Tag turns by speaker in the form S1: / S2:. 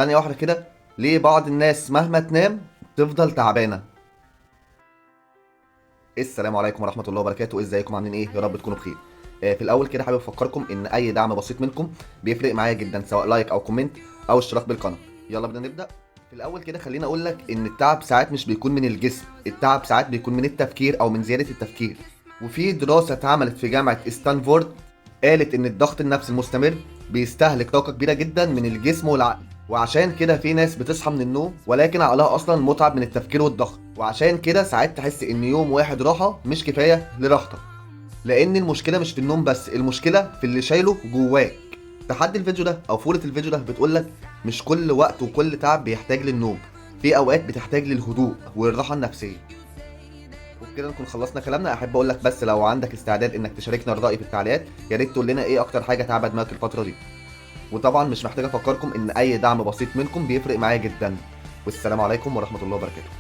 S1: ثانيه واحده كده، ليه بعض الناس مهما تنام تفضل تعبانه؟ السلام عليكم ورحمه الله وبركاته، ازيكم عاملين ايه؟ يا رب تكونوا بخير. في الاول كده حابب افكركم ان اي دعم بسيط منكم بيفرق معايا جدا، سواء لايك او كومنت او اشتراك بالقناه. يلا بدنا نبدا. في الاول كده خليني اقول لك ان التعب ساعات مش بيكون من الجسم، التعب ساعات بيكون من التفكير او من زياده التفكير. وفي دراسه اتعملت في جامعه ستانفورد قالت ان الضغط النفسي المستمر بيستهلك طاقه كبيره جدا من الجسم والعقل. وعشان كده في ناس بتصحى من النوم ولكن عقلها اصلا متعب من التفكير والضغط، وعشان كده ساعات تحس ان يوم واحد راحه مش كفايه لراحتك. لان المشكله مش في النوم بس، المشكله في اللي شايله جواك. تحدي الفيديو ده او فورة الفيديو ده بتقولك مش كل وقت وكل تعب بيحتاج للنوم، في اوقات بتحتاج للهدوء والراحه النفسيه. وبكده نكون خلصنا كلامنا. احب اقول لك بس لو عندك استعداد انك تشاركنا الراي في التعليقات، يا ريت تقول لنا ايه اكتر حاجه تعب دماغك الفتره دي. وطبعا مش محتاج افكركم ان اي دعم بسيط منكم بيفرق معايا جدا. والسلام عليكم ورحمه الله وبركاته.